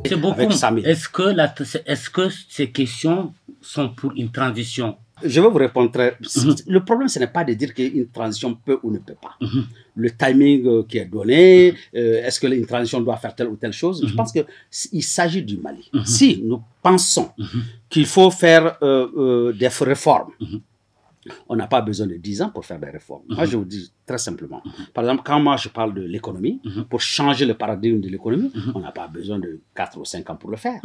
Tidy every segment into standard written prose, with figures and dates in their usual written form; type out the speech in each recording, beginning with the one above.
C'est beaucoup. Avec Sami. Est-ce que ces questions sont pour une transition? Je vais vous répondre Le problème, ce n'est pas de dire qu'une transition peut ou ne peut pas. Le timing qui est donné, est-ce que une transition doit faire telle ou telle chose? Je pense qu'il s'agit du Mali. Si nous pensons qu'il faut faire des réformes, on n'a pas besoin de 10 ans pour faire des réformes. Moi, je vous dis très simplement. Par exemple, quand moi je parle de l'économie, pour changer le paradigme de l'économie, on n'a pas besoin de 4 ou 5 ans pour le faire.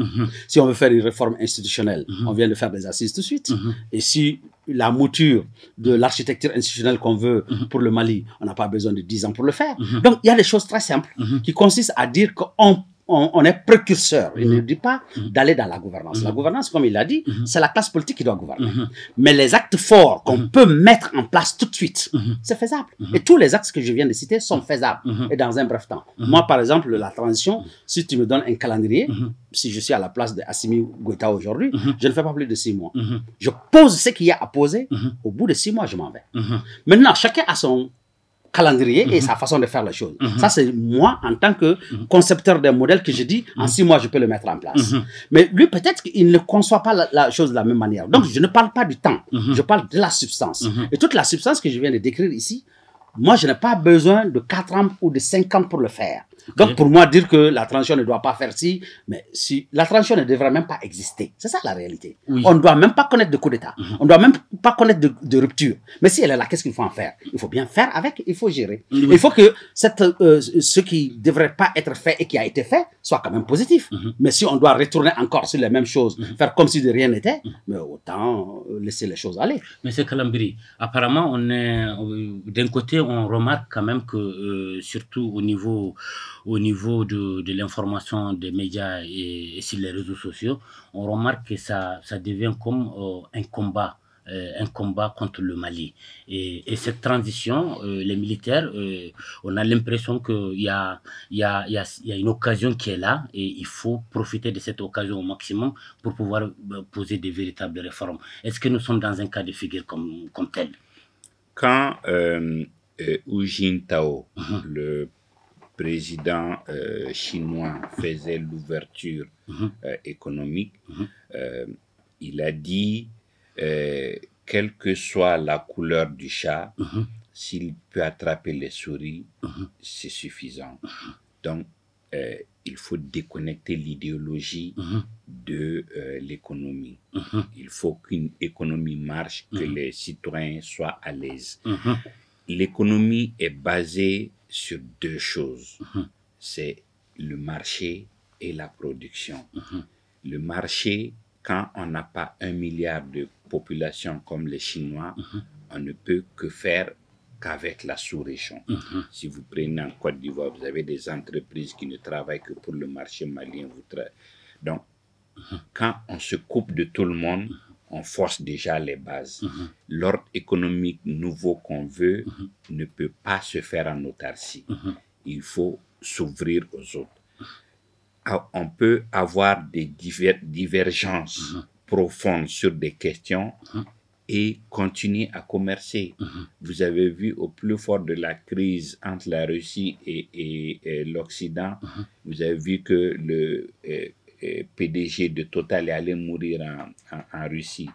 Si on veut faire une réforme institutionnelle, on vient de faire des assises tout de suite. Et si la mouture de l'architecture institutionnelle qu'on veut pour le Mali, on n'a pas besoin de 10 ans pour le faire. Donc, il y a des choses très simples qui consistent à dire qu'on est précurseur. Il ne dit pas d'aller dans la gouvernance. La gouvernance, comme il l'a dit, c'est la classe politique qui doit gouverner. Mais les actes forts qu'on peut mettre en place tout de suite, c'est faisable. Et tous les actes que je viens de citer sont faisables et dans un bref temps. Moi, par exemple, la transition, si tu me donnes un calendrier, si je suis à la place de Assimi Goïta aujourd'hui, je ne fais pas plus de 6 mois. Je pose ce qu'il y a à poser. Au bout de 6 mois, je m'en vais. Maintenant, chacun a son calendrier et sa façon de faire les choses. Ça, c'est moi, en tant que concepteur d'un modèle, que je dis, en 6 mois, je peux le mettre en place. Mais lui, peut-être qu'il ne conçoit pas la chose de la même manière. Donc, je ne parle pas du temps, je parle de la substance. Et toute la substance que je viens de décrire ici, moi, je n'ai pas besoin de 4 ans ou de 5 ans pour le faire. Donc, pour moi, dire que la transition ne doit pas faire ci, mais si la transition ne devrait même pas exister. C'est ça la réalité. On ne doit même pas connaître de coup d'État. On ne doit même pas connaître de rupture. Mais si elle est là, qu'est-ce qu'il faut en faire? Il faut bien faire avec, il faut gérer. Il faut que ce qui ne devrait pas être fait et qui a été fait soit quand même positif. Mais si on doit retourner encore sur les mêmes choses, faire comme si de rien n'était, mais autant laisser les choses aller. Monsieur Kalambiri, apparemment, d'un côté, on remarque quand même que, surtout au niveau de l'information des médias et sur les réseaux sociaux, on remarque que ça devient comme un combat contre le Mali. Et cette transition, les militaires, on a l'impression qu'il y a une occasion qui est là et il faut profiter de cette occasion au maximum pour pouvoir poser de véritables réformes. Est-ce que nous sommes dans un cas de figure comme tel? Quand Hu Jintao, le président chinois, faisait l'ouverture économique, il a dit quelle que soit la couleur du chat, s'il peut attraper les souris, c'est suffisant. Donc, il faut déconnecter l'idéologie de l'économie. Il faut qu'une économie marche, que les citoyens soient à l'aise. L'économie est basée sur 2 choses. C'est le marché et la production. Le marché, quand on n'a pas 1 milliard de population comme les Chinois, on ne peut que faire qu'avec la sous-région. Si vous prenez en Côte d'Ivoire, vous avez des entreprises qui ne travaillent que pour le marché malien. Donc, quand on se coupe de tout le monde, on force déjà les bases. L'ordre économique nouveau qu'on veut ne peut pas se faire en autarcie. Il faut s'ouvrir aux autres. On peut avoir des divergences profondes sur des questions et continuer à commercer. Vous avez vu au plus fort de la crise entre la Russie et l'Occident, vous avez vu que le PDG de Total est allé mourir en Russie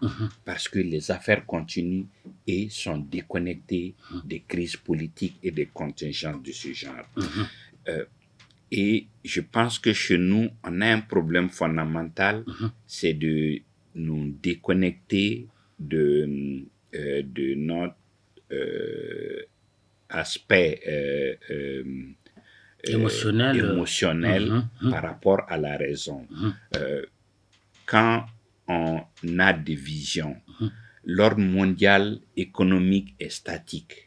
parce que les affaires continuent et sont déconnectées des crises politiques et des contingences de ce genre. Et je pense que chez nous, on a un problème fondamental, c'est de nous déconnecter de notre aspect émotionnel par rapport à la raison. Quand on a des visions, l'ordre mondial économique est statique.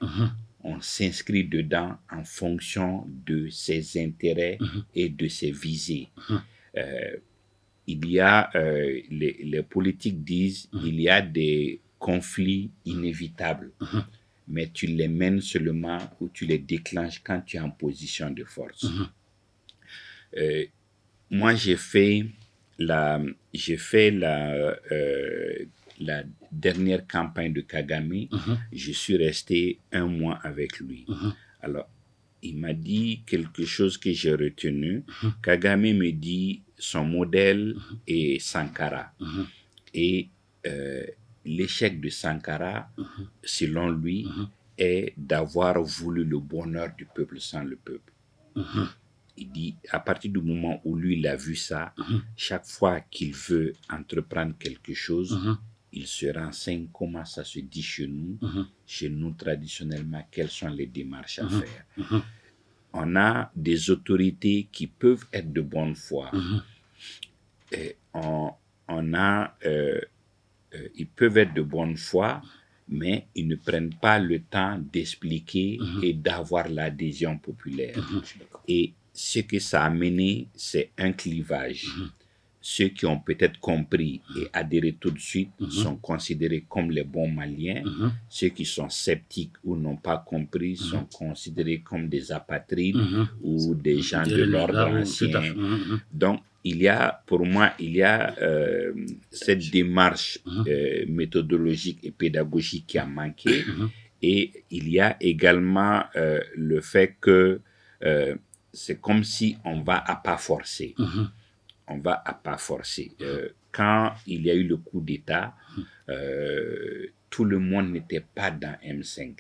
On s'inscrit dedans en fonction de ses intérêts et de ses visées. Il y a, les politiques disent, il y a des conflits inévitables, mais tu les mènes seulement ou tu les déclenches quand tu es en position de force. Moi, j'ai fait la dernière campagne de Kagame. Je suis resté 1 mois avec lui. Alors, il m'a dit quelque chose que j'ai retenu. Kagame me dit, son modèle est Sankara. Et l'échec de Sankara, selon lui, est d'avoir voulu le bonheur du peuple sans le peuple. Il dit, à partir du moment où lui, il a vu ça, chaque fois qu'il veut entreprendre quelque chose, il se renseigne comment ça se dit chez nous traditionnellement, quelles sont les démarches à faire. On a des autorités qui peuvent être de bonne foi. Et ils peuvent être de bonne foi, mais ils ne prennent pas le temps d'expliquer et d'avoir l'adhésion populaire. Et ce que ça a mené, c'est un clivage. Ceux qui ont peut-être compris et adhéré tout de suite sont considérés comme les bons Maliens. Ceux qui sont sceptiques ou n'ont pas compris sont considérés comme des apatrides ou des gens de l'ordre ancien. Donc, pour moi, il y a cette démarche méthodologique et pédagogique qui a manqué. Et il y a également le fait que c'est comme si on va à pas forcer. On va à pas forcer. Quand il y a eu le coup d'État, tout le monde n'était pas dans M5.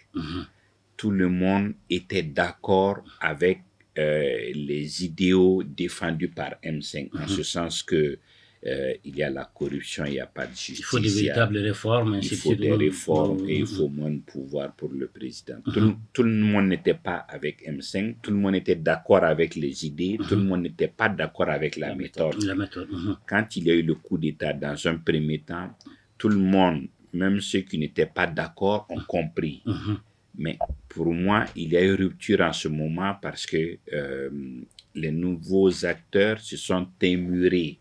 Tout le monde était d'accord avec les idéaux défendus par M5, en ce sens que il y a la corruption, il n'y a pas de justice. Il faut des véritables réformes. Il faut des réformes et il faut moins de pouvoir pour le président. Tout le monde n'était pas avec M5, tout le monde était d'accord avec les idées, tout le monde n'était pas d'accord avec la méthode. Quand il y a eu le coup d'État, dans un premier temps, tout le monde, même ceux qui n'étaient pas d'accord, ont compris. Mais pour moi, il y a eu rupture en ce moment parce que les nouveaux acteurs se sont émurés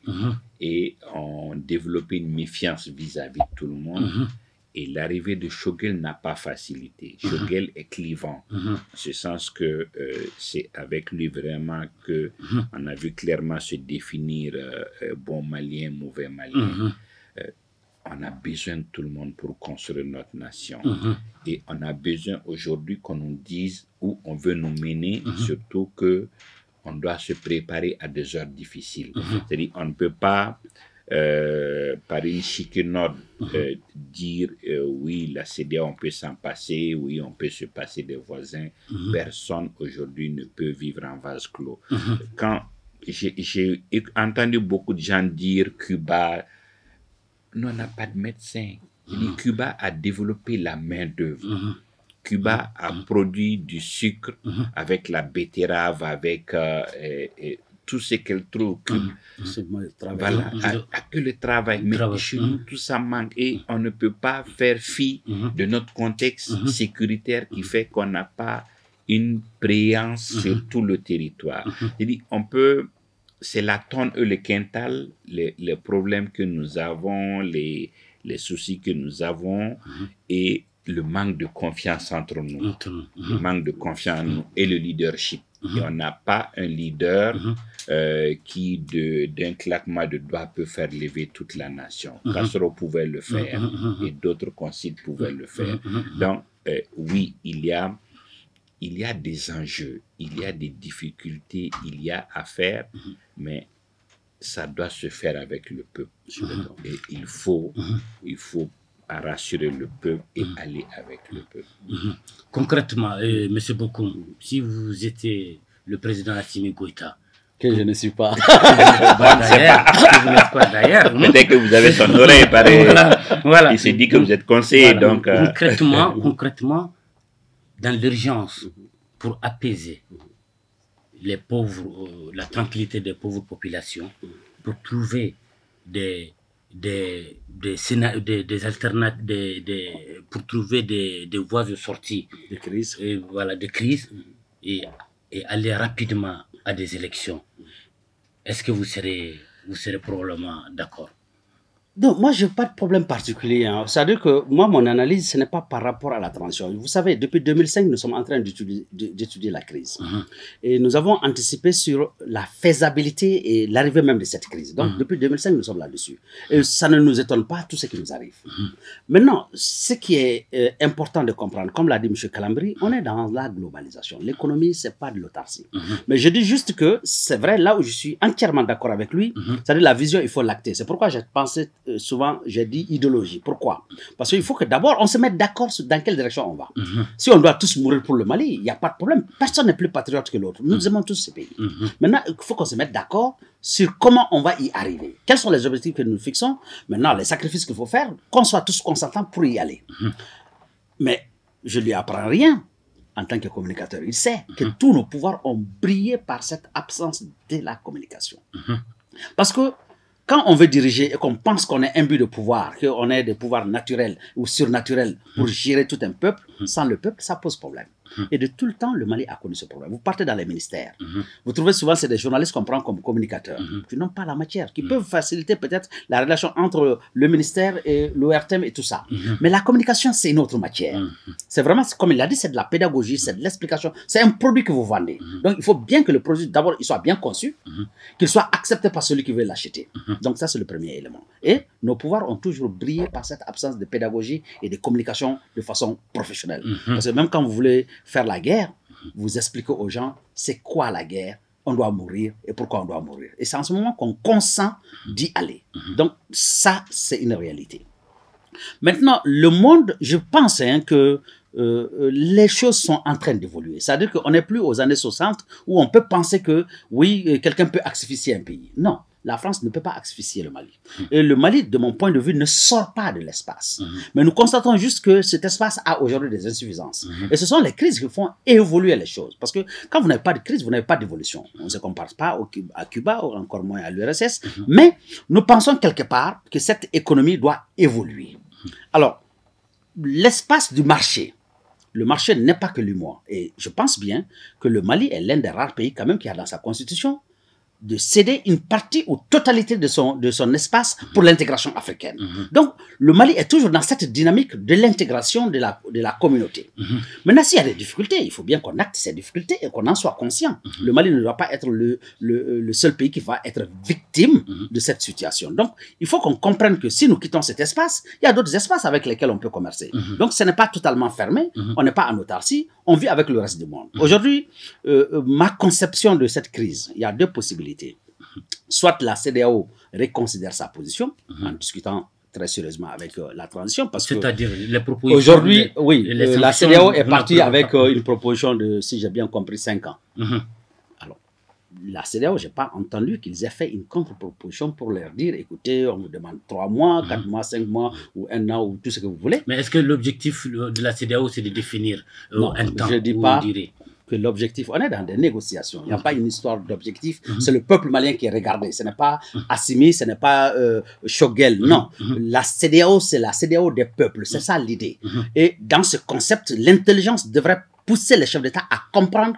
et ont développé une méfiance vis-à-vis de tout le monde. Et l'arrivée de Choguel n'a pas facilité. Choguel est clivant, en ce sens que c'est avec lui vraiment que on a vu clairement se définir bon malien, mauvais malien. On a besoin de tout le monde pour construire notre nation. Et on a besoin aujourd'hui qu'on nous dise où on veut nous mener, surtout que on doit se préparer à des heures difficiles. C'est-à-dire on ne peut pas, par une chiquenaude, dire oui, la CEDEAO, on peut s'en passer, oui, on peut se passer des voisins. Personne aujourd'hui ne peut vivre en vase clos. Quand j'ai entendu beaucoup de gens dire Cuba, nous, on n'a pas de médecin. Cuba a développé la main-d'œuvre. Cuba a produit du sucre avec la betterave, avec tout ce qu'elle trouve. Voilà, que le travail. Mais chez nous, tout ça manque. Et on ne peut pas faire fi de notre contexte sécuritaire qui fait qu'on n'a pas une préance sur tout le territoire. C'est-à-dire, on peut... C'est la tonne et le quintal, les problèmes que nous avons, les soucis que nous avons et le manque de confiance entre nous. Le manque de confiance en nous et le leadership. Et on n'a pas un leader qui, d'un claquement de doigts, peut faire lever toute la nation. Castro pouvait le faire et d'autres consignes pouvaient le faire. Donc, oui, il y a des enjeux, il y a des difficultés, il y a à faire, mais ça doit se faire avec le peuple. Et il faut rassurer le peuple et aller avec le peuple. Concrètement, M. Bokoum, si vous étiez le président Assimi Goïta, que je ne suis pas. D'ailleurs. Peut-être que vous avez son oreille, pareil. Voilà. Il s'est dit que vous êtes conseiller. Voilà. Donc, concrètement, dans l'urgence, pour apaiser les pauvres, la tranquillité des pauvres populations, pour trouver des alternatives, pour trouver des voies de sortie de crise, et aller rapidement à des élections. Est-ce que vous serez probablement d'accord? Donc, moi, je n'ai pas de problème particulier. Hein. C'est-à-dire que moi, mon analyse, ce n'est pas par rapport à la transition. Vous savez, depuis 2005, nous sommes en train d'étudier la crise. Et nous avons anticipé sur la faisabilité et l'arrivée même de cette crise. Donc, depuis 2005, nous sommes là-dessus. Et ça ne nous étonne pas tout ce qui nous arrive. Maintenant, ce qui est important de comprendre, comme l'a dit M. Kalambri, on est dans la globalisation. L'économie, ce n'est pas de l'autarcie. Mais je dis juste que c'est vrai, là où je suis entièrement d'accord avec lui, c'est-à-dire la vision, il faut l'acter. C'est pourquoi j'ai pensé souvent, j'ai dit idéologie. Pourquoi? Parce qu'il faut que d'abord, on se mette d'accord sur dans quelle direction on va. Si on doit tous mourir pour le Mali, il n'y a pas de problème. Personne n'est plus patriote que l'autre. Nous aimons tous ce pays. Maintenant, il faut qu'on se mette d'accord sur comment on va y arriver. Quels sont les objectifs que nous fixons? Maintenant, les sacrifices qu'il faut faire, qu'on soit tous consentants pour y aller. Mais je ne lui apprends rien en tant que communicateur. Il sait que tous nos pouvoirs ont brillé par cette absence de la communication. Parce que quand on veut diriger et qu'on pense qu'on est imbu de pouvoir, qu'on est des pouvoirs naturels ou surnaturels pour gérer tout un peuple, sans le peuple, ça pose problème. Et de tout le temps, le Mali a connu ce problème. Vous partez dans les ministères. Vous trouvez souvent c'est des journalistes qu'on prend comme communicateurs qui n'ont pas la matière, qui peuvent faciliter peut-être la relation entre le ministère et l'ORTM et tout ça. Mais la communication, c'est une autre matière. C'est vraiment, comme il l'a dit, c'est de la pédagogie, c'est de l'explication. C'est un produit que vous vendez. Donc, il faut bien que le produit, d'abord, il soit bien conçu, qu'il soit accepté par celui qui veut l'acheter. Donc, ça, c'est le premier élément. Et nos pouvoirs ont toujours brillé par cette absence de pédagogie et de communication de façon professionnelle. Parce que même quand vous voulez faire la guerre, vous expliquez aux gens c'est quoi la guerre, on doit mourir et pourquoi on doit mourir. Et c'est en ce moment qu'on consent d'y aller. Donc ça, c'est une réalité. Maintenant, le monde, je pense que les choses sont en train d'évoluer. C'est-à-dire qu'on n'est plus aux années 60 où on peut penser que, oui, quelqu'un peut asphyxier un pays. Non. La France ne peut pas asphyxier le Mali. Et le Mali, de mon point de vue, ne sort pas de l'espace. Mais nous constatons juste que cet espace a aujourd'hui des insuffisances. Et ce sont les crises qui font évoluer les choses. Parce que quand vous n'avez pas de crise, vous n'avez pas d'évolution. On ne se compare pas à Cuba, ou encore moins à l'URSS. Mais nous pensons quelque part que cette économie doit évoluer. Alors, l'espace du marché, le marché n'est pas que l'humour. Et je pense bien que le Mali est l'un des rares pays quand même qui a dans sa constitution de céder une partie ou totalité de son espace pour l'intégration africaine. Donc, le Mali est toujours dans cette dynamique de l'intégration de la communauté. Maintenant, s'il y a des difficultés, il faut bien qu'on acte ces difficultés et qu'on en soit conscient. Le Mali ne doit pas être le seul pays qui va être victime de cette situation. Donc, il faut qu'on comprenne que si nous quittons cet espace, il y a d'autres espaces avec lesquels on peut commercer. Donc, ce n'est pas totalement fermé, on n'est pas en autarcie, on vit avec le reste du monde. Aujourd'hui, ma conception de cette crise, il y a deux possibilités. Soit la CEDEAO reconsidère sa position en discutant très sérieusement avec la transition. C'est-à-dire les propositions... Aujourd'hui, oui, la CEDEAO est partie avec une proposition de, si j'ai bien compris, 5 ans. Alors, la CEDEAO, je n'ai pas entendu qu'ils aient fait une contre-proposition pour leur dire, écoutez, on vous demande 3 mois, 4 mois, 5 mois, ou 1 an, ou tout ce que vous voulez. Mais est-ce que l'objectif de la CEDEAO, c'est de définir un temps je ne dis pas que l'objectif, on est dans des négociations, il n'y a pas une histoire d'objectif, c'est le peuple malien qui est regardé, ce n'est pas Assimi, ce n'est pas Choguel, non. La CEDEAO, c'est la CEDEAO des peuples, c'est ça l'idée. Et dans ce concept, l'intelligence devrait pousser les chefs d'État à comprendre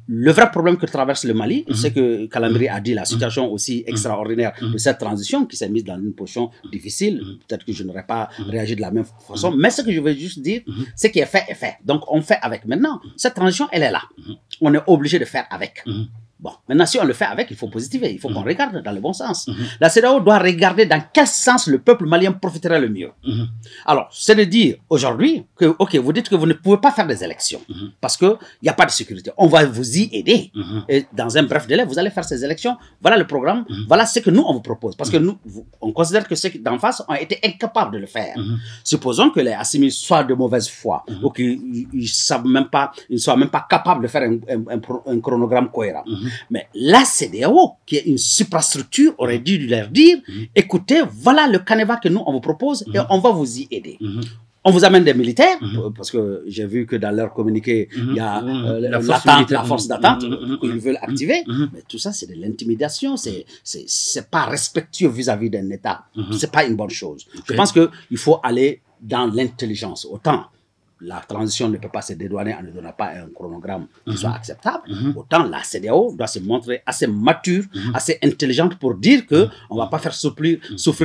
le vrai problème que traverse le Mali. C'est que Kalambri a dit, la situation aussi extraordinaire de cette transition qui s'est mise dans une position difficile. Peut-être que je n'aurais pas réagi de la même façon. Mais ce que je veux juste dire, ce qui est fait est fait. Donc on fait avec. Maintenant, cette transition, elle est là. On est obligé de faire avec. Bon, maintenant, si on le fait avec, il faut positiver, il faut qu'on regarde dans le bon sens. La CEDEAO doit regarder dans quel sens le peuple malien profiterait le mieux. Alors, c'est de dire aujourd'hui que, ok, vous dites que vous ne pouvez pas faire des élections parce qu'il n'y a pas de sécurité. On va vous y aider. Et dans un bref délai, vous allez faire ces élections. Voilà le programme. Voilà ce que nous, on vous propose. Parce que nous, on considère que ceux d'en face ont été incapables de le faire. Supposons que les Assimi soient de mauvaise foi ou qu'ils ne soient même pas capables de faire un chronogramme cohérent. Mais la CEDEAO, qui est une suprastructure, aurait dû leur dire, écoutez, voilà le canevas que nous, on vous propose et on va vous y aider. On vous amène des militaires, parce que j'ai vu que dans leur communiqué, il y a la force d'attente qu'ils veulent activer. Mais tout ça, c'est de l'intimidation. C'est pas respectueux vis-à-vis d'un État. C'est pas une bonne chose. Je pense qu'il faut aller dans l'intelligence. Autant la transition ne peut pas se dédouaner en ne donnant pas un chronogramme qui soit acceptable, autant la CEDEAO doit se montrer assez mature, assez intelligente pour dire qu'on ne va pas faire souffrir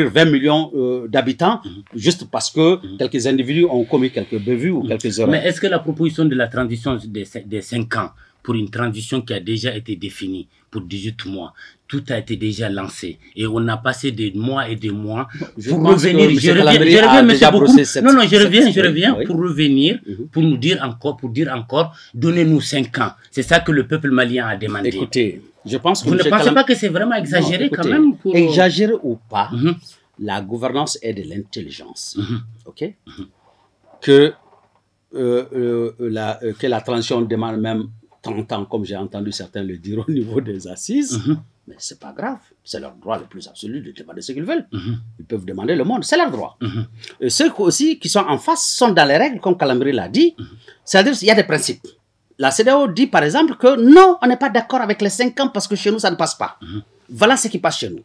20 millions d'habitants juste parce que quelques individus ont commis quelques bévues ou quelques erreurs. Mais est-ce que la proposition de la transition des 5 ans, pour une transition qui a déjà été définie pour 18 mois, tout a été déjà lancé et on a passé des mois et des mois pour revenir. Je reviens, monsieur beaucoup. Non, je reviens pour revenir, pour nous dire encore, donnez-nous 5 ans. C'est ça que le peuple malien a demandé. Écoutez, je pense que vous ne pensez pas que c'est vraiment exagéré quand même pour... Exagéré ou pas, la gouvernance est de l'intelligence. Ok? Que la transition demande même 30 ans, comme j'ai entendu certains le dire au niveau des assises, mais c'est pas grave. C'est leur droit le plus absolu de demander ce qu'ils veulent. Ils peuvent demander le monde, c'est leur droit. Ceux aussi qui sont en face sont dans les règles, comme Calambri l'a dit. C'est-à-dire qu'il y a des principes. La CEDEAO dit par exemple que non, on n'est pas d'accord avec les 5 ans parce que chez nous, ça ne passe pas. Voilà ce qui passe chez nous.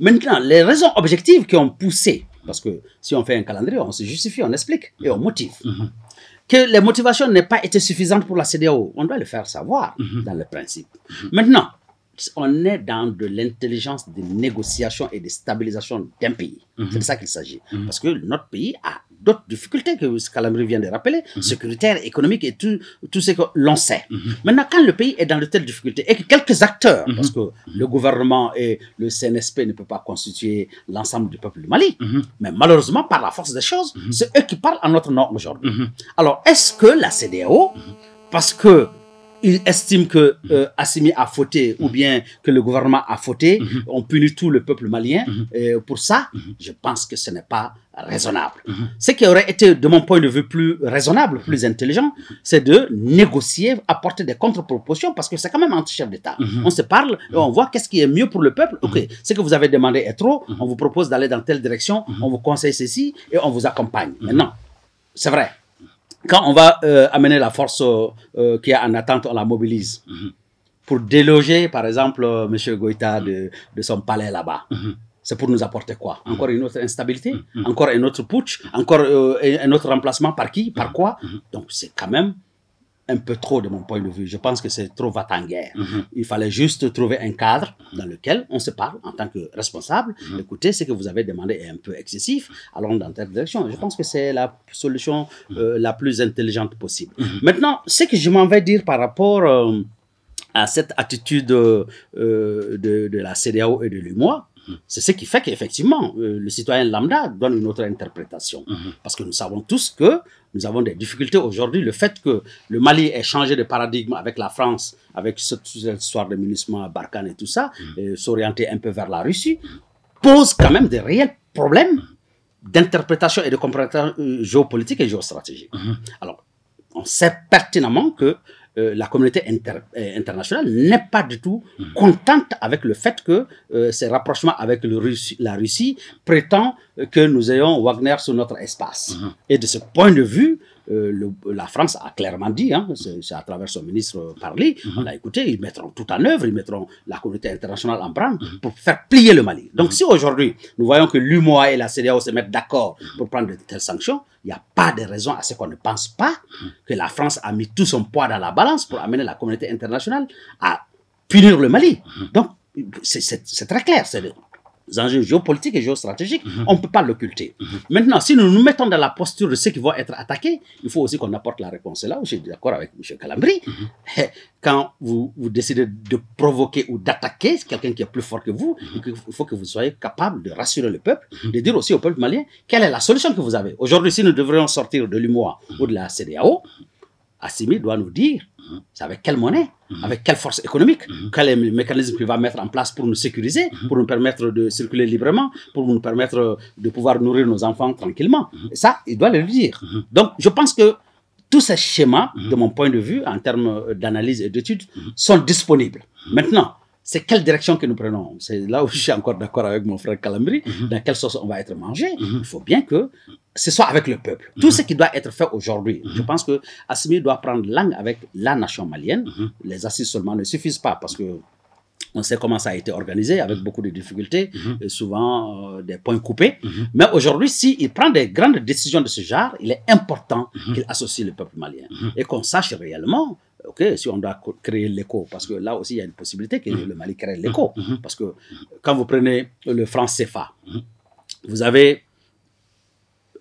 Maintenant, les raisons objectives qui ont poussé, parce que si on fait un calendrier, on se justifie, on explique et on motive. Que les motivations n'aient pas été suffisantes pour la CEDEAO, on doit le faire savoir dans le principe. Maintenant, on est dans de l'intelligence de négociation et de stabilisation d'un pays. C'est de ça qu'il s'agit. Parce que notre pays a d'autres difficultés que Calambri vient de rappeler, sécuritaires, économiques et tout ce que l'on sait. Maintenant, quand le pays est dans de telles difficultés et que quelques acteurs, parce que le gouvernement et le CNSP ne peuvent pas constituer l'ensemble du peuple du Mali, mais malheureusement, par la force des choses, c'est eux qui parlent en notre nom aujourd'hui. Alors, est-ce que la CEDEAO, parce que il estime que Assimi a fauté ou bien que le gouvernement a fauté, on punit tout le peuple malien pour ça, je pense que ce n'est pas raisonnable. Ce qui aurait été, de mon point de vue, plus raisonnable, plus intelligent, c'est de négocier, apporter des contre-propositions, parce que c'est quand même entre chefs d'État. On se parle et on voit qu'est-ce qui est mieux pour le peuple. Ok, ce que vous avez demandé est trop, on vous propose d'aller dans telle direction, on vous conseille ceci et on vous accompagne. Maintenant, c'est vrai. Quand on va amener la force qui est en attente, on la mobilise. Pour déloger, par exemple, M. Goïta de son palais là-bas. C'est pour nous apporter quoi? Encore une autre instabilité? Encore un autre putsch? Encore un autre remplacement par qui? Par quoi? Donc c'est quand même un peu trop de mon point de vue. Je pense que c'est trop va-t-en-guerre. Il fallait juste trouver un cadre dans lequel on se parle en tant que responsable. Écoutez, ce que vous avez demandé est un peu excessif, allons dans telle direction. Je pense que c'est la solution la plus intelligente possible. Maintenant, ce que je m'en vais dire par rapport à cette attitude de la CEDEAO et de l'UMOA, c'est ce qui fait qu'effectivement, le citoyen lambda donne une autre interprétation. Parce que nous savons tous que nous avons des difficultés aujourd'hui. Le fait que le Mali ait changé de paradigme avec la France, avec cette histoire de MINUSMA, Barkhane et tout ça, s'orienter un peu vers la Russie, pose quand même des réels problèmes d'interprétation et de compréhension géopolitique et géostratégique. Alors, on sait pertinemment que la communauté internationale n'est pas du tout contente avec le fait que ces rapprochements avec la Russie prétend que nous ayons Wagner sur notre espace. Et de ce point de vue, la France a clairement dit, hein, c'est à travers son ministre Parly, on a écouté, ils mettront tout en œuvre, ils mettront la communauté internationale en branle pour faire plier le Mali. Donc si aujourd'hui, nous voyons que l'UMOA et la CEDEAO se mettent d'accord pour prendre de telles sanctions, il n'y a pas de raison à ce qu'on ne pense pas que la France a mis tout son poids dans la balance pour amener la communauté internationale à punir le Mali. Donc, c'est très clair, c'est des enjeux géopolitiques et géostratégiques, on ne peut pas l'occulter. Maintenant, si nous nous mettons dans la posture de ceux qui vont être attaqués, il faut aussi qu'on apporte la réponse. Et là, je suis d'accord avec M. Calambri. Quand vous décidez de provoquer ou d'attaquer quelqu'un qui est plus fort que vous, il faut que vous soyez capable de rassurer le peuple, de dire aussi au peuple malien quelle est la solution que vous avez. Aujourd'hui, si nous devrions sortir de l'UMOA ou de la CEDEAO, Assimi doit nous dire c'est avec quelle monnaie, avec quelle force économique, quel est le mécanisme qu'il va mettre en place pour nous sécuriser, pour nous permettre de circuler librement, pour nous permettre de pouvoir nourrir nos enfants tranquillement. Et ça, il doit le dire. Donc, je pense que tous ces schémas, de mon point de vue, en termes d'analyse et d'études, sont disponibles. Maintenant, c'est quelle direction que nous prenons? C'est là où je suis encore d'accord avec mon frère Calambri, dans quelle sauce on va être mangé. Il faut bien que ce soit avec le peuple. Tout ce qui doit être fait aujourd'hui, je pense que Assimi doit prendre langue avec la nation malienne. Les assises seulement ne suffisent pas parce que On sait comment ça a été organisé avec beaucoup de difficultés et souvent des points coupés. Mais aujourd'hui, s'il prend des grandes décisions de ce genre, il est important qu'il associe le peuple malien et qu'on sache réellement. Ok, si on doit créer l'écho, parce que là aussi il y a une possibilité que le Mali crée l'écho. Parce que quand vous prenez le franc CFA, vous avez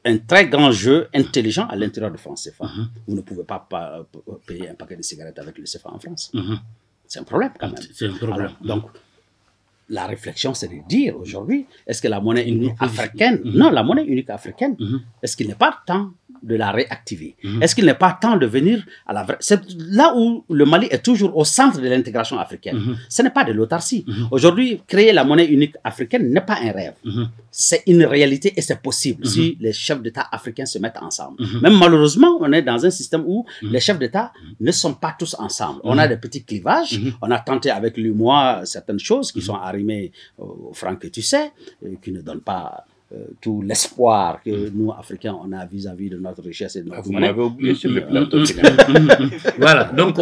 un très grand jeu intelligent à l'intérieur du franc CFA. Vous ne pouvez pas payer un paquet de cigarettes avec le CFA en France. C'est un problème quand même. C'est un problème. Alors, donc, la réflexion, c'est de dire aujourd'hui, est-ce que la monnaie unique africaine, non, la monnaie unique africaine, est-ce qu'il n'est pas temps de la réactiver? Est-ce qu'il n'est pas temps de venir à la vraie... C'est là où le Mali est toujours au centre de l'intégration africaine. Ce n'est pas de l'autarcie. Aujourd'hui, créer la monnaie unique africaine n'est pas un rêve. C'est une réalité et c'est possible si les chefs d'État africains se mettent ensemble. Même malheureusement, on est dans un système où les chefs d'État ne sont pas tous ensemble. On a des petits clivages. On a tenté avec l'UMOA certaines choses qui sont arrimées au franc que tu sais, qui ne donnent pas tout l'espoir que nous, Africains, on a vis-à-vis de notre richesse et de notre Vous m'avez oublié sur le plateau. Voilà, donc...